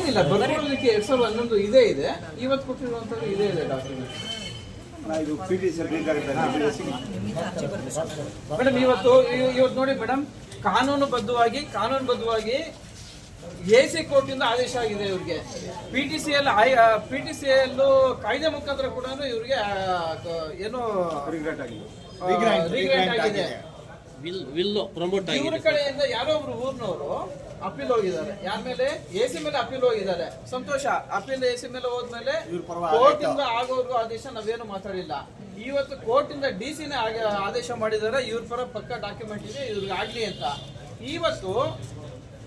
ಏನಿಲ್ಲ, ಬರ್ಕೊಳ್ಳೋದಕ್ಕೆ 2011 ಇದೇ ಇದೆ, ಇವತ್ತು ಕೊಟ್ಟಿರುವಂಥದ್ದು ಇದೇ ಇದೆ ಡಾಕ್ಯುಮೆಂಟ್. ಮೇಡಮ್ ಇವತ್ತು ನೋಡಿ ಮೇಡಮ್, ಕಾನೂನುಬದ್ಧವಾಗಿ AC ಕೋರ್ಟಿಂದ ಆದೇಶ ಆಗಿದೆ ಇವ್ರಿಗೆ. PTCL ಕಾಯ್ದೆ ಮುಖಾಂತರ ಕೂಡ ಇವ್ರಿಗೆ ಏನು ರಿಗ್ರೆಟ್ ಆಗಿದೆ. ಇವ್ರ ಕಡೆಯಿಂದ ಯಾರೋ ಒಬ್ರು ಊರ್ನವರು ಅಪೀಲ್ ಹೋಗಿದ್ದಾರೆ, ಯಾರ ಮೇಲೆ? AC ಮೇಲೆ ಅಪೀಲ್ ಹೋಗಿದ್ದಾರೆ. ಸಂತೋಷ, ಅಪೀಲ್ AC ಮೇಲೆ ಹೋದ್ಮೇಲೆ ಕೋರ್ಟ್ ಇಂದ ಆಗೋರ್ಗು ಆದೇಶ ನಾವೇನು ಮಾತಾಡಿಲ್ಲ. ಇವತ್ತು ಕೋರ್ಟ್ ಇಂದ DC ನೇ ಆದೇಶ ಮಾಡಿದ್ದಾರೆ, ಇವ್ರ ಪರ ಪಕ್ಕ ಡಾಕ್ಯುಮೆಂಟ್ ಇದೆ, ಇವ್ರಿಗೆ ಆಗ್ಲಿ ಅಂತ. ಇವತ್ತು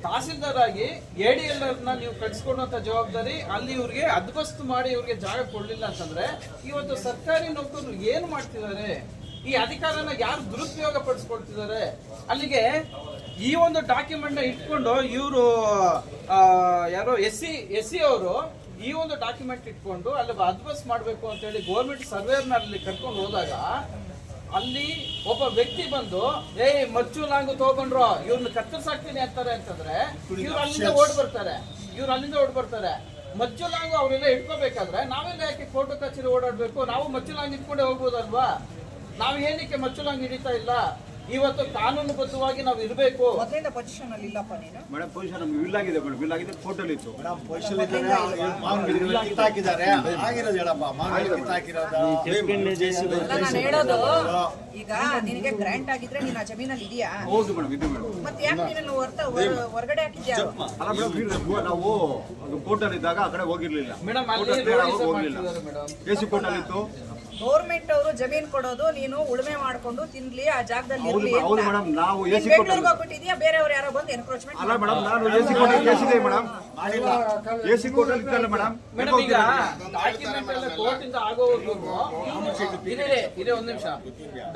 ತಹಸೀಲ್ದಾರ್ ಆಗಿ ADLR ನೀವು ಕಟ್ಸ್ಕೊಂಡಂತ ಜವಾಬ್ದಾರಿ, ಅಲ್ಲಿ ಇವ್ರಿಗೆ ಅದ್ಬಸ್ತು ಮಾಡಿ ಇವ್ರಿಗೆ ಜಾಗ ಕೊಡ್ಲಿಲ್ಲ ಅಂತಂದ್ರೆ ಇವತ್ತು ಸರ್ಕಾರಿ ನೌಕರರು ಏನ್ ಮಾಡ್ತಿದ್ದಾರೆ? ಈ ಅಧಿಕಾರನ ಯಾರು ದುರುಪಯೋಗ ಪಡಿಸ್ಕೊಳ್ತಿದ್ದಾರೆ? ಅಲ್ಲಿಗೆ ಈ ಒಂದು ಡಾಕ್ಯುಮೆಂಟ್ ನ ಇಟ್ಕೊಂಡು ಇವರು ಯಾರೋ ಎಸ್ ಸಿ ಅವರು ಈ ಒಂದು ಡಾಕ್ಯುಮೆಂಟ್ ಇಟ್ಕೊಂಡು ಅಲ್ಲಿ ಅದ್ಬಸ್ ಮಾಡ್ಬೇಕು ಅಂತ ಹೇಳಿ ಗೌರ್ಮೆಂಟ್ ಸರ್ವೇರ್ನ ಅಲ್ಲಿ ಕರ್ಕೊಂಡು ಹೋದಾಗ ಅಲ್ಲಿ ಒಬ್ಬ ವ್ಯಕ್ತಿ ಬಂದು ಮಚ್ಚು ಲಾಂಗು ತಗೊಂಡ್ರು ಇವ್ರನ್ನ ಕತ್ತರಿಸಾಕ್ತೀನಿ ಅಂತಾರೆ ಅಂತಂದ್ರೆ ಇವ್ರು ಅಲ್ಲಿಂದ ಓಡ್ ಬರ್ತಾರೆ. ಮಚ್ಚು ಲಾಂಗು ಅವರೆಲ್ಲ ಇಟ್ಕೋಬೇಕಾದ್ರೆ ನಾವೆಲ್ಲ ಯಾಕೆ ಕೋರ್ಟ್ ಕಚೇರಿ ಓಡಾಡ್ಬೇಕು? ನಾವು ಮಚ್ಚು ಲಾಂಗ್ ಇಟ್ಕೊಂಡೇ ಹೋಗ್ಬೋದಲ್ವಾ? ನಾವು ಏನಕ್ಕೆ ಮಚ್ಚು ಲಾಂಗ್ ಹಿಡಿತಾ ಇಲ್ಲ? ಇವತ್ತು ಕಾನೂನುಬದ್ಧವಾಗಿ ನಾವು ಇರಬೇಕು. ಮೇಡಮ್ ಪೊಸಿಷನ್ ವಿಲ್ ಆಗಿದೆ, ವಿಲ್ ಆಗಿದೆ, ಫೋಟೋ ಇತ್ತು ಮೇಡಮ್. ಪೊಸಿಷನ್ ಹೇಳೋದು ಈಗ ನಿನಗೆ ಗ್ರಾಂಟ್ ಆಗಿದ್ರೆ ನೀನು ಆ ಜಮೀನಲ್ಲಿ ಇದೆಯಾ? ಹೌದು ಮೇಡಮ್, ಇದು ಮೇಡಮ್. ಮತ್ತೆ ಯಾಕೆ ನೀನು ಹೊರಗಡೆ ಹಾಕಿದ್ಯಾ? ಅಲ್ಲ ಮೇಡಮ್, ನಾವು ಕೋರ್ಟಲ್ಲಿ ಇದ್ದಾಗ ಆ ಕಡೆ ಹೋಗಿರ್ಲಿಲ್ಲ ಮೇಡಮ್. AC ಕೋರ್ಟಲ್ಲಿ ಇತ್ತು. ಗೌರ್ಮೆಂಟ್ ಅವರು ಜಮೀನ್ ಕೊಡೋದು, ನೀನು ಉಳುಮೆ ಮಾಡ್ಕೊಂಡು ತಿನ್ಲಿ, ಆ ಜಾಗದಲ್ಲಿ ಇರ್ಲಿ ಅಂತ. ಹೌದು ಮೇಡಮ್, ನಾವು AC ಬೆಂಗಳೂರಿಗೆ ಹೋಗ್ಬಿಟ್ಟಿದ್ಯಾ? ಬೇರೆಯವ್ರು ಯಾರೋ ಬಂದು ಎನ್ಕ್ರೋಚ್ಮೆಂಟ್? ಅಲ್ಲ ಮೇಡಮ್, ನಾನು AC ಕೋರ್ಟಲ್ಲಿ ಕೇಸಿದೆ ಮೇಡಮ್, AC ಕೋರ್ಟಲ್ಲಿ ಇತ್ತಲ್ಲ ಮೇಡಮ್. ಮೇಡಮ್ ಈಗ ಡಾಕ್ಯುಮೆಂಟ್ ಎಲ್ಲ ಕೋರ್ಟ್ ಇಂದ ಆಗೋವರೆಗೂ ಇದೆ ಒಂದ್ ನಿಮಿಷ.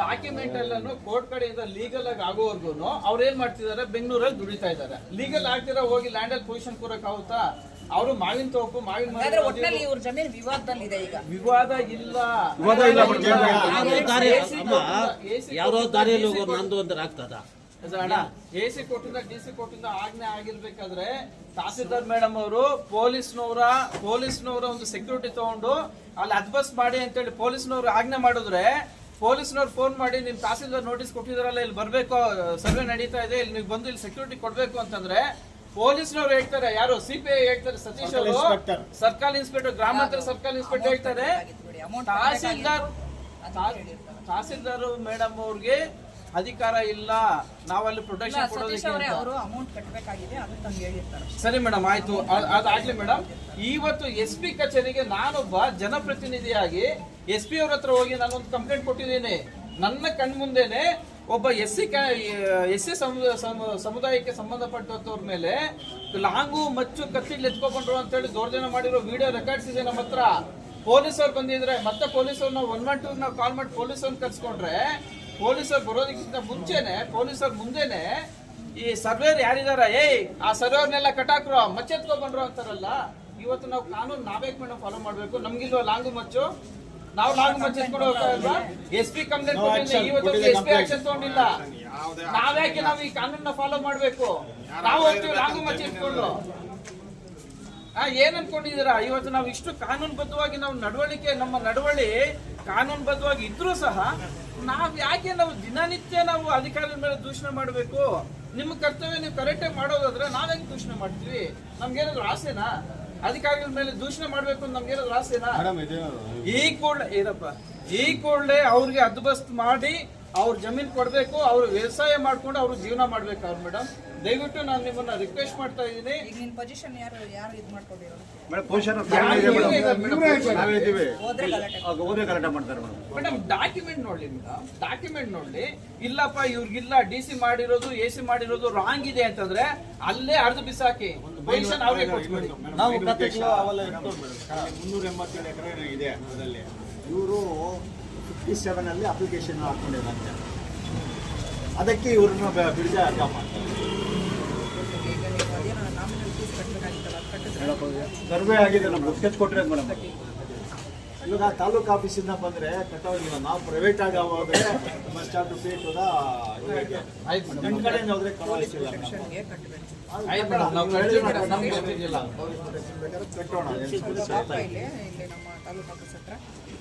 ಡಾಕ್ಯುಮೆಂಟ್ ಎಲ್ಲಾನು ಕೋರ್ಟ್ ಕಡೆಯಿಂದ ಲೀಗಲ್ ಆಗಿ ಆಗೋವರೆಗೂ ಅವ್ರು ಏನ್ ಮಾಡ್ತಿದ್ದಾರೆ? ಬೆಂಗಳೂರಲ್ಲಿ ದುಡಿತಾ ಇದ್ದಾರೆ. ಲೀಗಲ್ ಆಗ್ತಿರ ಹೋಗಿ ಲ್ಯಾಂಡ್ ಅಲ್ಲಿ ಪೊಸಿಷನ್ ಕೊಡಕ್ ಆಗುತ್ತಾ? ಅವರು ಮಾವಿನ ತೋಪು ಒಟ್ಟಿನಲ್ಲಿ ಇವ್ರ ಜಮೀನು ವಿವಾದದಲ್ಲಿದೆ. ಈಗ ವಿವಾದ ಇಲ್ಲ, ಯಾರೋ ದಾರಿಯಲ್ಲಿ ಹೋಗೋರು ನಂದು ಅಂತ ಆಗ್ತದ. AC ಕೋರ್ಟಿಂದ DC ಕೋರ್ಟಿಂದ ಆಜ್ಞೆ ಆಗಿರ್ಬೇಕಾದ್ರೆ ತಹಸೀಲ್ದಾರ್ ಮೇಡಮ್ ಅವರು ಪೊಲೀಸ್ನವರ ಒಂದು ಸೆಕ್ಯೂರಿಟಿ ತಗೊಂಡು ಅಲ್ಲಿ ಅದ್ಬಸ್ ಮಾಡಿ ಅಂತೇಳಿ ಪೊಲೀಸ್ನವ್ರು ಆಜ್ಞೆ ಮಾಡಿದ್ರೆ, ಪೊಲೀಸ್ನವ್ರು ಫೋನ್ ಮಾಡಿ ನಿಮ್ ತಹಸೀಲ್ದಾರ್ ನೋಟಿಸ್ ಕೊಟ್ಟಿದಾರಲ್ಲ, ಇಲ್ಲಿ ಬರ್ಬೇಕು, ಸರ್ವೆ ನಡೀತಾ ಇದೆ, ಇಲ್ಲಿ ನೀವು ಬಂದು ಇಲ್ಲಿ ಸೆಕ್ಯೂರಿಟಿ ಕೊಡ್ಬೇಕು ಅಂತಂದ್ರೆ ಪೊಲೀಸ್ನವ್ರು ಹೇಳ್ತಾರೆ, ಯಾರು CPI ಹೇಳ್ತಾರೆ, ಸತೀಶ್ ಅವರು ಸರ್ಕಲ್ ಇನ್ಸ್ಪೆಕ್ಟರ್, ಗ್ರಾಮಾಂತರ ಸರ್ಕಲ್ ಇನ್ಸ್ಪೆಕ್ಟರ್ ಹೇಳ್ತಾರೆ, ತಹಸೀಲ್ದಾರ್ ಮೇಡಮ್ ಅವ್ರಿಗೆ ಅಧಿಕಾರ ಇಲ್ಲ, ನಾವಲ್ಲಿ ಪ್ರೊಟೆಕ್ಷನ್ ಕೊಡೋದಕ್ಕೆ. ಸರಿ ಮೇಡಮ್, ಆಯ್ತು, ಅದಾಗ್ಲಿ ಮೇಡಮ್. ಇವತ್ತು SP ಕಚೇರಿಗೆ ನಾನೊಬ್ಬ ಜನಪ್ರತಿನಿಧಿಯಾಗಿ SP ಅವ್ರ ಹತ್ರ ಹೋಗಿ ನಾನೊಂದು ಕಂಪ್ಲೇಂಟ್ ಕೊಟ್ಟಿದ್ದೀನಿ. ನನ್ನ ಕಣ್ಮುಂದೆನೆ ಒಬ್ಬ SC ಸಮುದಾಯಕ್ಕೆ ಸಂಬಂಧಪಟ್ಟವ್ರ ಮೇಲೆ ಲಾಂಗು ಮಚ್ಚು ಕತ್ತಿಗೆ ಎತ್ಕೊಂಡ್ರು ಅಂತ ಹೇಳಿ ದೌರ್ಜನ್ಯ ಮಾಡಿರೋ ವಿಡಿಯೋ ರೆಕಾರ್ಡ್ಸ್ ಇದೆ ನಮ್ಮ ಹತ್ರ. ಪೊಲೀಸರು ಬಂದಿದ್ರೆ ಮತ್ತೆ ಪೊಲೀಸರು 112 ನಾವು ಕಾಲ್ ಮಾಡಿ ಪೊಲೀಸರನ್ನ ಕರ್ಸ್ಕೊಂಡ್ರೆ, ಪೊಲೀಸರು ಬರೋದಕ್ಕಿಂತ ಮುಂಚೆನೆ ಪೊಲೀಸರ ಮುಂದೆನೆ ಈ ಸರ್ವೇರ್ ಯಾರಿದಾರ, ಆ ಸರ್ವೇರ್ನೆಲ್ಲ ಕಟಾಕ್ರು, ಮಚ್ಚೆತ್ಕೊಂಡ್ರು ಅಂತಾರಲ್ಲ. ಇವತ್ತು ನಾವು ಕಾನೂನು ನಾವೇಕ್ ಮೇಡಮ್ ಫಾಲೋ ಮಾಡ್ಬೇಕು? ನಮ್ಗಿಲ್ವ ಲಾಂಗು ಮಚ್ಚು? ನಾವು ಲಾಂಗು ಮಚ್ಚು ಎತ್ಕೊಂಡು ಹೋಗ್ತಾ SP ಕಂಪ್ಲೇಂಟ್ ಕೊಟ್ಟಿಲ್ಲ, ಇವತ್ತು SP ಆಕ್ಷನ್ ತಗೊಂಡಿಲ್ಲ. ನಾವ್ಯಾಕೆ ನಾವು ಈ ಕಾನೂನ ಫಾಲೋ ಮಾಡ್ಬೇಕು? ನಾವು ಹೋಗ್ತೀವಿ ಲಾಂಗು ಮಚ್ಚು ಎತ್ಕೊಂಡು. ಏನ್ ಅನ್ಕೊಂಡಿದ್ದೀರಾ? ಇವತ್ತು ನಾವು ಇಷ್ಟು ಕಾನೂನುಬದ್ಧವಾಗಿ ನಾವು ನಮ್ಮ ನಡವಳಿ ಕಾನೂನುಬದ್ಧವಾಗಿ ಇದ್ರೂ ಸಹ ನಾವು ದಿನನಿತ್ಯ ನಾವು ಅಧಿಕಾರಿಗಳ ಮೇಲೆ ದೂಷಣೆ ಮಾಡಬೇಕು? ನಿಮ್ಮ ಕರ್ತವ್ಯ ನೀವು ಕರೆಕ್ಟಾಗಿ ಮಾಡೋದಾದ್ರೆ ನಾವ್ಯಾಕೆ ದೂಷಣೆ ಮಾಡ್ತೀವಿ? ನಮ್ಗೇನಾದ್ರು ಆಸೆನಾ ಅಧಿಕಾರಿಗಳ ಮೇಲೆ ದೂಷಣೆ ಮಾಡ್ಬೇಕು ಅಂತ? ನಮ್ಗೇನಾದ್ರು ಆಸೆನಾ? ಈ ಕೂಡಲೇ ಅವ್ರಿಗೆ ಹದ್ದುಬಸ್ತ್ ಮಾಡಿ ಅವ್ರ ಜಮೀನ್ ಕೊಡ್ಬೇಕು, ಅವ್ರು ವ್ಯವಸಾಯ ಮಾಡ್ಕೊಂಡು ಅವ್ರು ಜೀವನ ಮಾಡ್ಬೇಕು. ಅವ್ರು ಮೇಡಮ್ ದಯವಿಟ್ಟು ನಾನು ನಿಮ್ಮನ್ನ ರಿಕ್ವೆಸ್ಟ್ ಮಾಡ್ತಾ ಇದ್ದೀನಿ. ಮೇಡಮ್ ಡಾಕ್ಯುಮೆಂಟ್ ನೋಡ್ಲಿ, ಡಾಕ್ಯುಮೆಂಟ್ ನೋಡ್ಲಿ. ಇಲ್ಲಪ್ಪ ಇವ್ರಿಗಿಲ್ಲ, DC ಮಾಡಿರೋದು AC ಮಾಡಿರೋದು ರಾಂಗ್ ಇದೆ ಅಂತಂದ್ರೆ ಅಲ್ಲೇ ಅರ್ಧ ಬಿಸಾಕಿ ಪೊಸಿಷನ್ ಅವ್ರಿಗೆ ಕೊಡ್ತೀವಿ. ನಾವು 387 ಎಕರೆ ಇದೆ ಅದರಲ್ಲಿ. ಇವರು 57 ಅಲ್ಲಿ ಅಪ್ಲಿಕೇಶನ್ ಹಾಕೊಂಡಿದ್ದಾರೆ, ಅದಕ್ಕೆ ಇವ್ರನ್ನ ಬಿಡದೆ ಅರ್ಧ ಮಾಡ್ತಾರೆ. ಸರ್ವೆ ಆಗಿದೆ, ನಮ್ಗೆ ಸ್ಕೆಚ್ ಕೊಟ್ಟಿರೋದು ಮೇಡಮ್. ಇವಾಗ ತಾಲೂಕು ಆಫೀಸಿಂದ ಬಂದ್ರೆ ಕಟ್ಟೋಗಿಲ್ಲ, ನಾವು ಪ್ರೈವೇಟ್ ಆಗಿ ಹೋದ್ರೆ must have to pay to the ಆಯ್ತು ಮೇಡಮ್. ನನ್ನ ಕಡೆಯಿಂದ ಹೋದ್ರೆ ಕಟ್ಟೋಗಿಲ್ಲ. ಪ್ರೊಟೆಕ್ಷನ್ಗೆ ಕಟ್ಟಬೇಕು. ಆಯ್ತು ಮೇಡಮ್, ನಾವು ಕಳ್ತೀವಿ ಮೇಡಮ್, ನಮ್ಗೆ ಗೊತ್ತಿಲ್ಲ. ಕಟ್ಟೋಣ. ಇಲ್ಲಿ ನಮ್ಮ ತಾಲೂಕು ಆಫೀಸ್ ಹತ್ರ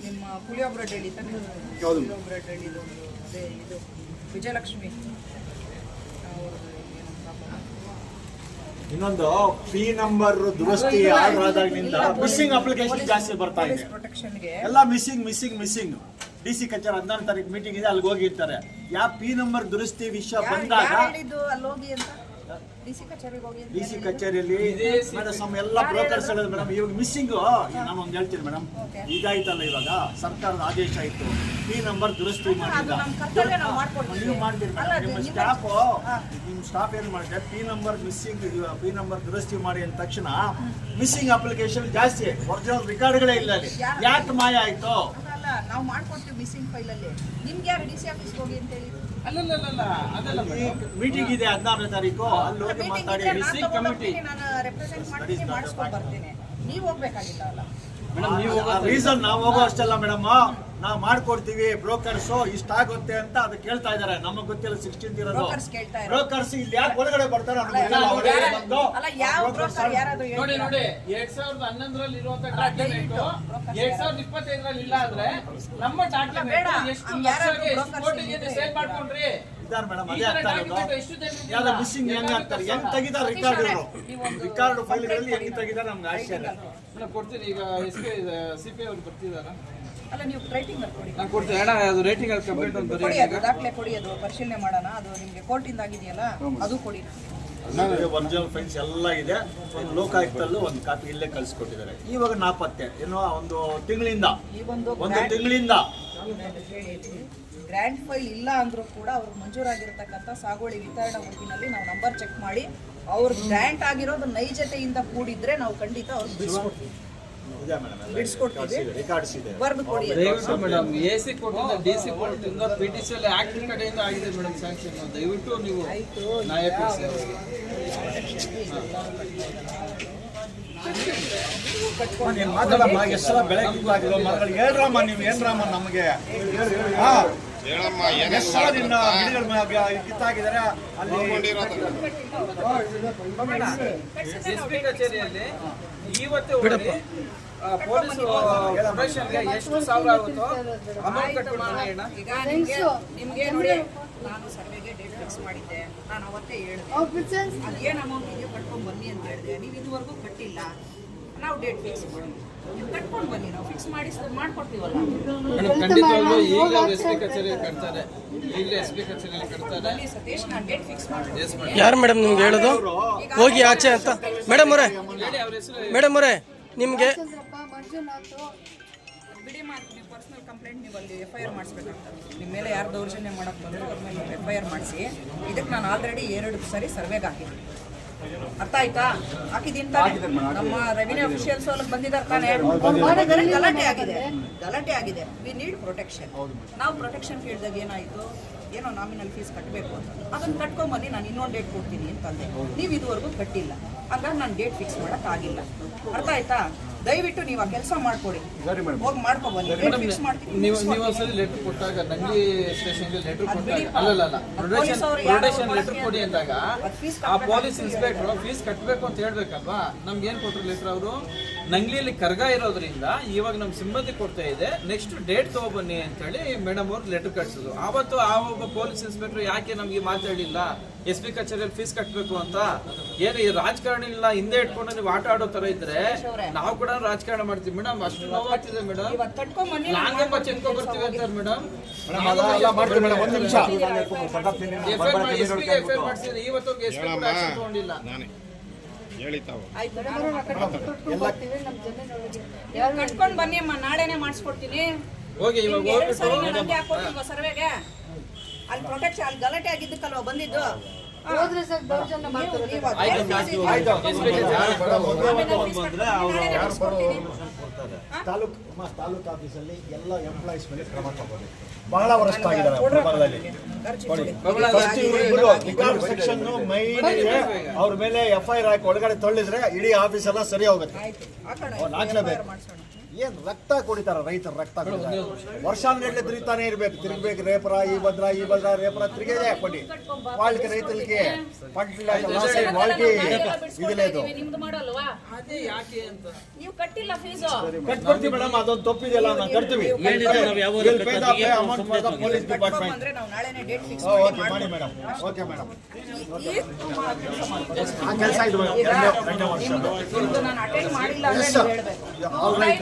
ನಿಮ್ಮ ಪುಳಿಯೋಗರೆ ಡೈಲಿ ತಾನೆ? ಪುಳಿಯೋಗರೆ ಡೈಲಿದು ಅದೇ ಇದು ವಿಜಯಲಕ್ಷ್ಮಿ ಅವ್ರದ್ದು ಏನು ಪಾಪ. ಇನ್ನೊಂದು ಪಿ ನಂಬರ್ ದುರಸ್ತಿ ಆದಾಗಿನಿಂದ ಮಿಸ್ಸಿಂಗ್ ಅಪ್ಲಿಕೇಶನ್ ಜಾಸ್ತಿ ಬರ್ತಾ ಇದೆ. ಪ್ರೊಟೆಕ್ಷನ್ಗೆ ಎಲ್ಲ ಮಿಸ್ಸಿಂಗ್ DC ಕಚೇರಿ 16 ತಾರೀಕು ಮೀಟಿಂಗ್ ಇದೆ, ಅಲ್ಲಿಗೆ ಹೋಗಿರ್ತಾರೆ. ಯಾವ ಪಿ ನಂಬರ್ ದುರಸ್ತಿ ವಿಷಯ ಬಂದಾಗ ಹೇಳಿದ್ದು ಅಲ್ಲಿ ಹೋಗಿ ಅಂತ DC ಕಚೇರಿಗೆ ಹೋಗಿ ಅಂತ DC ಕಚೇರಿಯಲ್ಲಿ ಮೇಡಮ್ ಎಲ್ಲ ಬ್ರೋಕರ್ಸ್ ಹೇಳಿದ್ರು ಮೇಡಮ್. ಇವಾಗ ಮಿಸ್ಸಿಂಗ್ ನಾನು ಒಂದು ಹೇಳ್ತೀನಿ ಮೇಡಮ್, ಇದಾಯ್ತಲ್ಲ ಇವಾಗ ಸರ್ಕಾರದ ಆದೇಶ ಆಯ್ತು, ಪಿ ನಂಬರ್ ದುರಸ್ತಿ ಮಾಡಿಲ್ಲ. ನಮ್ಮ ಕರ್ತವ್ಯ ನಾವು ಮಾಡ್ಕೊಡ್ತೀವಿ. ನೀವು ಮಾಡ್ತೀರಿ ಅಲ್ಲ, ಮೇಡಮ್, ನಿಮ್ಮ ಸ್ಟಾಫ್ ಏನು ಮಾಡಿದೆ, ಪಿ ನಂಬರ್ ದುರಸ್ತಿ ಮಾಡಿ ಅಂದ ತಕ್ಷಣ ಮಿಸ್ಸಿಂಗ್ ಅಪ್ಲಿಕೇಶನ್ ಜಾಸ್ತಿ, ಒರಿಜಿನಲ್ ರೆಕಾರ್ಡ್ಗಳೇ ಇಲ್ಲ ಅಲ್ಲಿ. ಯಾಕೆ ಮಾಯ ಆಯ್ತು? ಅಲ್ಲ, ನಾವು ಮಾಡ್ಕೊಡ್ತೀವಿ ಮಿಸ್ಸಿಂಗ್ ಫೈಲಲ್ಲಿ. ನಿಮ್ಗೆ ಯಾರು DC ಆಫೀಸ್ಗೆ ಹೋಗಿ ಅಂತ ಹೇಳಿ? ಅಲ್ಲಲ್ಲ ಅದಲ್ಲ ಮೇಡಮ್. ಮೀಟಿಂಗ್ ಇದೆ 16ನೇ ತಾರೀಕು, ಅಲ್ಲಿ ಹೋಗಿ ಮಾತಾಡಿ. ನಾನು ರೆಪ್ರೆಸೆಂಟ್ ಮಾಡ್ತೀನಿ, ಮಾಡಿಸ್ಕೊಂಡು ಬರ್ತೀನಿ. ನೀವು ಹೋಗ್ಬೇಕಾಗಿಲ್ಲ ಅಲ್ಲ ಮೇಡಮ್, ನೀವು ರೀಸನ್ ನಾವು ಹೋಗೋ ಅಷ್ಟಲ್ಲ ಮೇಡಮ್, ನಾವು ಮಾಡ್ಕೊಡ್ತೀವಿ ಬ್ರೋಕರ್ಸ್ ಇಷ್ಟ ಆಗುತ್ತೆ ಅಂತ ಅದು ಕೇಳ್ತಾ ಇದಾರೆ. ನಮಗ್ ಗೊತ್ತಿಲ್ಲ 16th ಇರೋದು ಬ್ರೋಕರ್ಸ್ ಕೇಳ್ತಾ ಇರೋದು. ಬ್ರೋಕರ್ಸ್ ಇಲ್ಲಿ ಯಾಕೆ ಒಳಗಡೆ ಬರ್ತಾರೆ ನಮ್ಗೆ ಗೊತ್ತಿಲ್ಲ. ಹೊರಗಡೆ ಬಂದು ಅಲ್ಲ, ಯಾವ ಬ್ರೋಕರ್ ಯಾರಾದ್ರೂ ನೋಡಿ 2011ರಲ್ಲಿ ಇರುವಂತ ಡಾಕ್ಯುಮೆಂಟ್ 2025ರಲ್ಲಿ ಇಲ್ಲ ಅಂದ್ರೆ ನಮ್ಮ ಡಾಕ್ಯುಮೆಂಟ್ ಎಷ್ಟು ಲಕ್ಷಕ್ಕೆ ಎಷ್ಟು ಕೋಟಿಗೆ ಸೇಲ್ ಮಾಡ್ಕೊಂಡ್ರಿ? ಇದಾರೆ ಮೇಡಮ್, ಅದೇ ಈ ತರ ಆಗ್ತಾ document ಇರೋದು. ಎಷ್ಟು ಜನರಿಗೆ ಯಾವ್ದು ಇಲ್ಲ? ಮಿಸ್ಸಿಂಗ್ ಹೆಂಗ್ ಆಗ್ತಾರೆ, ಹೆಂಗ್ ತೆಗಿತಾರೆ ರಿಕಾರ್ಡ್ ಇವರು, ರಿಕಾರ್ಡ್ ಫೈಲ್ಗಳಲ್ಲಿ ಹೆಂಗ್ ತೆಗಿತಾರೆ ನಮ್ಗೆ ಆಶ್ಚರ್ಯ. ನಾನು ಕೊಡ್ತೀನಿ ಈಗ. CP ಅವ್ರು ಬರ್ತಿದಾರ? ಅಲ್ಲ, ನೀವು ರೈಟಿಂಗ್ ಅಲ್ಲಿ ಕೊಡಿ. ನಾನು ಕೊಡ್ತೀನಿ ಅಣ್ಣ, ಅದು ರೇಟಿಂಗ್ ಅಲ್ಲಿ ಕಂಪ್ಲೇಂಟ್ ಅಂತ ಕೊಡಿ, ಅದು ದಾಖಲೆ ಕೊಡಿ, ಅದು ಪರಿಶೀಲನೆ ಮಾಡೋಣ. ಅದು ನಿಮ್ಗೆ ಕೋರ್ಟಿಂದ ಆಗಿದೆಯಲ್ಲ, ಅದು ಕೊಡಿ. ಒರಿಜಿನಲ್ ಫೈಲ್ಸ್ ಎಲ್ಲ ಇದೆ. ಒಂದು ಲೋಕಾಯುಕ್ತಲ್ಲೂ ಒಂದು ಕಾಪಿ ಇಲ್ಲೇ ಕಳ್ಸಿಕೊಟ್ಟಿದ್ದಾರೆ. ಇವಾಗ ನಾಪತ್ತೆ ಏನೋ ಒಂದು ತಿಂಗಳಿಂದ ಈ ಒಂದು ಗ್ರ್ಯಾಂಡ್ ಫೈಲ್ ಇಲ್ಲ ಅಂದ್ರೂ ಕೂಡ ಅವ್ರು ಮಂಜೂರಾಗಿರ್ತಕ್ಕಂಥ ಸಾಗುವಳಿ ವಿತರಣಾ ಗುಂಪಿನಲ್ಲಿ ನಾವು ನಂಬರ್ ಚೆಕ್ ಮಾಡಿ ಅವ್ರು ಗ್ರ್ಯಾಂಟ್ ಆಗಿರೋದು ನೈಜತೆಯಿಂದ ಕೂಡಿದ್ರೆ ನಾವು ಖಂಡಿತ ಅವ್ರಿಗೆ ಬಿಡಿಸ್ಕೊಡ್ತೀವಿ. ರಿಕಾರ್ಡ್ಸ್ ಇದೆ. ಬರೆದು ಕೊಡಿ. ದಯವಿಟ್ಟು madam, AC ಕೋರ್ಟಿಂದ DC ಕೋರ್ಟಿಂದ PTCL act ಕಡೆಯಿಂದ ಆಗಿದೆ ಮೇಡಮ್ ಸ್ಯಾಂಕ್ಷನ್. ದಯವಿಟ್ಟು ನೀವು ನ್ಯಾಯಪೀಠ ನೀನು ಮಾತಾಡಮ್ಮ, ಎಷ್ಟೆಲ್ಲ ಬೆಳಗ್ಗೆ ಆಗಿರೋ ಮಾತಾಡಿ ಹೇಳ್ರಮ್ಮ, ನೀವು ಏನ್ರಮ್ಮ ನಮಗೆ ಎಷ್ಟೆಲ್ಲ ನಿನ್ನ ಗಿಡಗಳ ಕಿತ್ತಾಗಿದ್ದಾರೆ ಅಲ್ಲಿ. SP ಕಚೇರಿಯಲ್ಲಿ ಇವತ್ತು ಪೊಲೀಸ್ ಪ್ರೊಟೆಕ್ಷನ್ಗೆ ಎಷ್ಟು ಸಾವಿರ ಆಗುತ್ತೋ ಅಮೌಂಟ್ ಕಟ್ಬಿಡ್ತಾನೆ ಅಣ್ಣ. ಈಗ ನಿಮ್ಗೆ ನೋಡಿ, ನಾನು ಸರ್ವೆಗೆ ಡೇಟ್ ಫಿಕ್ಸ್ ಮಾಡಿದ್ದೆ. ನಾನು ಅವತ್ತೇ ಹೇಳಿದೆ ಅದೇನು ಅಮೌಂಟ್ ಇದೆಯೋ ಕಟ್ಕೊಂಡು ಬನ್ನಿ ಅಂತ ಹೇಳಿದೆ. ನೀವು ಇದುವರೆಗೂ ಕಟ್ಟಿಲ್ಲ. ನಾವು ಡೇಟ್ ಫಿಕ್ಸ್ ಮಾಡಿ ನೀವು ಕಟ್ಕೊಂಡು ಬನ್ನಿ, ನಾವು ಫಿಕ್ಸ್ ಮಾಡಿ ಮಾಡ್ಕೊಡ್ತೀವಲ್ಲ. ಮೇಡಮ್, ಖಂಡಿತವಾಗ್ಲೂ ಈಗಲೇ ಅವ್ರು SP ಕಚೇರಿಯಲ್ಲಿ ಕಟ್ತಾರೆ, ಈಗಲೇ SP ಕಚೇರಿಯಲ್ಲಿ ಕಟ್ತಾರೆ. ಬನ್ನಿ ಸತೀಶ್, ನಾನು ಡೇಟ್ ಫಿಕ್ಸ್ ಮಾಡ್ತೀನಿ. ಯಾರು ಮೇಡಮ್ ನಿಮ್ಗೆ ಹೇಳೋದು ಹೋಗಿ ಆಚೆ ಅಂತ? ಮೇಡಮ್ ಅವರೇ, ಹೇಳಿ ಅವ್ರ ಹೆಸರು. ಮೇಡಮ್ ಅವರೇ, ನಿಮಗೆ ಬಿಡಿ ಮಾಡಿ, ನೀವು ಪರ್ಸನಲ್ ಕಂಪ್ಲೇಂಟ್ ನೀವು ಅಲ್ಲಿ FIR ಮಾಡಿಸ್ಬೇಕಾಗ್ತದೆ. ನಿಮ್ಮ ಮೇಲೆ ಯಾರು ದೌರ್ಜನ್ಯ ಮಾಡಕ್ಕೆ ಬಂದರೆ ಅವ್ರ ಮೇಲೆ ನೀವು FIR ಮಾಡಿಸಿ. ಇದಕ್ಕೆ ನಾನು ಆಲ್ರೆಡಿ 2 ಸರಿ ಸರ್ವೆಗೆ ಹಾಕಿದ್ದೀನಿ. ಅರ್ಥ ಆಯ್ತಾ? ಹಾಕಿದ್ದೀನಿ ತಾನೆ? ನಮ್ಮ ರೆವಿನ್ಯೂ ಅಫಿಷಿಯಲ್ಸ್ ಅಲ್ಲಿ ಬಂದಿದ್ದಾರೆ ತಾನೆ? ಗಲಾಟೆ ಆಗಿದೆ. We need protection. ನಾವು ಪ್ರೊಟೆಕ್ಷನ್ ಕೇಳಿದಾಗ ಏನಾಯಿತು, ಏನೋ ನಾಮಿನಲ್ ಫೀಸ್ ಕಟ್ಟಬೇಕು ಅಂತ, ಅದನ್ನು ಕಟ್ಕೊಂಬನ್ನಿ, ನಾನು ಇನ್ನೊಂದು ಡೇಟ್ ಕೊಡ್ತೀನಿ ಅಂತಂದೆ. ನೀವು ಇದುವರೆಗೂ ಕಟ್ಟಿಲ್ಲ, ಹಾಗಾಗಿ ನಾನು ಡೇಟ್ ಫಿಕ್ಸ್ ಮಾಡೋಕ್ಕಾಗಿಲ್ಲ. ಅರ್ಥ ಆಯ್ತಾ? ದಯವಿಟ್ಟು ನೀವು ಆ ಕೆಲಸ ಮಾಡ್ಕೊಡಿ, ಹೋಗಿ ಮಾಡ್ಕೊಬನ್ನಿ. ಡೇಟ್ ಫಿಕ್ಸ್ ಮಾಡ್ತೀನಿ. ನೀವು ಒಂದ್ಸಲಿ ಲೆಟರ್ ಕೊಟ್ಟಾಗ ನಂಗ್ಲಿ ಸ್ಟೇಷನ್ಗೆ ಲೆಟರ್ ಕೊಟ್ಟಾಗ ಅಲ್ಲಲ್ಲ ಪ್ರೊಟೆಕ್ಷನ್ ಲೆಟರ್ ಕೊಡಿ ಅಂದಾಗ ಆ ಪೊಲೀಸ್ ಇನ್ಸ್ಪೆಕ್ಟರ್ ಫೀಸ್ ಕಟ್ಟಬೇಕು ಅಂತ ಹೇಳ್ಬೇಕಲ್ವಾ? ನಮ್ಗೆ ಏನ್ ಕೊಟ್ಟರು ಲೆಟರ್ ಅವರು? ನಂಗ್ಲಿಯಲ್ಲಿ ಕರ್ಗ ಇರೋದ್ರಿಂದ ಇವಾಗ ನಮ್ ಸಿಬ್ಬಂದಿ ಕೊಡ್ತಾ ಇದೆ, ನೆಕ್ಸ್ಟ್ ಡೇಟ್ ತಗೊಬನ್ನಿ ಅಂತ ಹೇಳಿ ಮೇಡಮ್ ಅವ್ರು ಲೆಟರ್ ಕಟ್ಸಿದ್ರು. ಆವತ್ತು ಆ ಒಬ್ಬ ಪೊಲೀಸ್ ಇನ್ಸ್ಪೆಕ್ಟರ್ ಯಾಕೆ ನಮ್ಗೆ ಮಾತಾಡಿಲ್ಲ SP ಕಚೇರಿಯಲ್ಲಿ ಫೀಸ್ ಕಟ್ಟಬೇಕು ಅಂತ? ಏನು ಈ ರಾಜಕಾರಣಿ ಇಲ್ಲ ಹಿಂದೆ ಇಟ್ಕೊಂಡು ನೀವು ಆಟ ಆಡೋ ತರ ಇದ್ರೆ ನಾವು ಕೂಡ ರಾಜಕಾರಣ ಮಾಡ್ತೀವಿ ಮೇಡಮ್. ಅಷ್ಟು ನೋವಾಗ್ತಿದೆ ಮೇಡಮ್. ನಾಂಗಪ್ಪ ಚೆನ್ಕೊ ಬರ್ತೀವಿ ಅಂತಾರೆ ಮೇಡಮ್. ಒಂದು ನಿಮಿಷ FIR ಮಾಡಿಸಿದ್ರೆ ಇವತ್ತೊಂದು SP ಕೂಡ ಆಕ್ಷನ್ ತಗೊಂಡಿಲ್ಲ. ಕಟ್ಕೊಂಡು ಬನ್ನಿ ಅಮ್ಮ, ನಾಳೆನೆ ಮಾಡಿಸ್ಕೊಡ್ತೀನಿ. ಹೋಗಿ ಇವಾಗ ಹೋಗ್ಬಿಟ್ಟು ಸರ್ವೆಗೆ ಅಲ್ಲಿ ಪ್ರೊಟೆಕ್ಷನ್, ಅಲ್ಲಿ ಗಲಾಟೆ ಆಗಿದ್ದಕ್ಕಲ್ವ ಬಂದಿದ್ದು. ತಾಲೂಕು ಆಫೀಸಲ್ಲಿ ಎಲ್ಲ ಎಂಪ್ಲಾಯೀಸ್ ಮೇಲೆ ಕ್ರಮ ತಗೋಬೇಕು. ಬಹಳ ವರ್ಷ ಆಗಿದ್ದಾರೆ ಸೆಕ್ಷನ್ ಮೈನ್ ಅವ್ರ ಮೇಲೆ FIR ಹಾಕಿ ಒಳಗಡೆ ತೊಳ್ಳಿದ್ರೆ ಇಡೀ ಆಫೀಸ್ ಎಲ್ಲ ಸರಿ ಹೋಗುತ್ತೆ. ಹಾಕ್ಲೇಬೇಕು. ಏನ್ ರಕ್ತ ಕುಡಿತಾರ ರೈತರು ರಕ್ತ ಕುಡಿತಾರೆ ವರ್ಷಾನ್ಗಟ್ಲೆ ತಿರುಗ್ತಾನೆ ಇರ್ಬೇಕು ತಿರುಗ್ಬೇಕು ರೇಪರ ಈ ಭದ್ರ ರೇಪರ ತಿರುಗೇದೆ ಕೊಡಿ వాళ్ళకి రైతులకి పంటల లాస్ అయ్యి వాళ్ళకి ఇది లేదు ನಿಮ್ದು ಮಾಡಲ್ವಾ ಅದೇ ಯಾಕೆ ಅಂತ ನೀವು ಕಟ್ಟಿಲ್ಲ ಫೀಸು ಕಟ್ಕೊಡ್ತೀವಿ ಮೇಡಮ್ ಅದೊಂದು ತಪ್ಪಿದೆಯಲ್ಲ ನಾವು ಕಟ್ತೀವಿ ಏನಿದೆ ನಾವು ಯಾವ amount for the police department ಅಂದ್ರೆ ನಾವು ನಾಳೆನೇ ಡೇಟ್ ಫಿಕ್ಸ್ ಓಕೆ ಮಾಡಿ ಮೇಡಮ್ ಓಕೆ ಮೇಡಮ್ ಆ ಕೆಲಸ ಇದು ಎರಡನೇ ವರ್ಷ ನಾನು ಅಟೆಂಡ್ ಮಾಡಿಲ್ಲ ಅಂದ್ರೆ Yes, ನೀವು sir. ಹೇಳ್ಬೇಕು All right.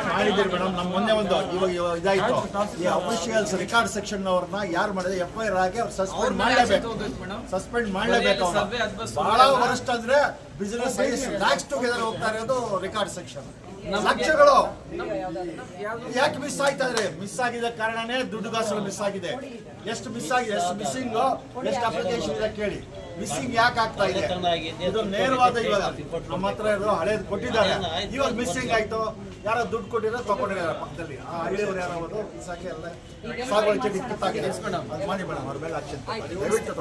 ಮಾಡಿದ್ದೀರಿ ಮೇಡಮ್ ನಮ್ಮ ಮೊನ್ನೆ ಒಂದು ಇವಾಗ ಇದಾಯ್ತು ಈ ಅಫಿಷಿಯಲ್ಸ್ ರೆಕಾರ್ಡ್ ಸೆಕ್ಷನ್ ಅವ್ರನ್ನ ಯಾರು ಮಾಡಿದ್ರೆ FIR ಆಗಿ ಅವ್ರು ಸಸ್ಪೆಂಡ್ ಮಾಡಲೇಬೇಕು ಸಸ್ಪೆಂಡ್ ಮಾಡಲೇಬೇಕು ಸರ್ವೆ ಅದ್ಭುತ ಬಹಳ ವರಿಷ್ಠ ಅಂದ್ರೆ ಬಿಸಿನೆಸ್ ಟ್ಯಾಕ್ಸ್ ಟುಗೆದರ್ ಹೋಗ್ತಾ ಇರೋದು ರೆಕಾರ್ಡ್ ಸೆಕ್ಷನ್ ಲಕ್ಷಗಳು ಯಾಕೆ ಮಿಸ್ ಆಯ್ತಾ ಇದ್ರೆ ಮಿಸ್ ಆಗಿದ ಕಾರಣನೇ ದುಡ್ಡು ಕಾಸುಗಳು ಮಿಸ್ ಆಗಿದೆ ಎಷ್ಟು ಮಿಸ್ ಆಗಿದೆ ಎಷ್ಟು ಮಿಸ್ಸಿಂಗ್ ಎಷ್ಟು ಅಪ್ಲಿಕೇಶನ್ ಇದೆ ಕೇಳಿ ಮಿಸ್ಸಿಂಗ್ ಯಾಕೆ ಆಗ್ತಾ ಇದೆ ಇದು ನೇರವಾದ ಇವಾಗ ನಮ್ಮ ಹತ್ರ ಇರೋ ಹಳೇದು ಕೊಟ್ಟಿದ್ದಾರೆ ಇವಾಗ ಮಿಸ್ಸಿಂಗ್ ಆಯ್ತು ಯಾರೋ ದುಡ್ಡು ಕೊಟ್ಟಿರೋ ತಗೊಂಡಿದ್ದಾರೆ ಪಕ್ಕದಲ್ಲಿ ಆ ಹಳ್ಳಿಯವರು ಯಾರೋ ಮಿಸ್ ಹಾಕಿ ಎಲ್ಲ ಸಾಗುವಳಿ ಚೀಟಿ ಕಿತ್ತಾಗಿದೆ ಅದು ಮಾಡಿ ಮೇಡಮ್ ಅವ್ರ ಮೇಲೆ ಆಕ್ಷನ್ ದಯವಿಟ್ಟು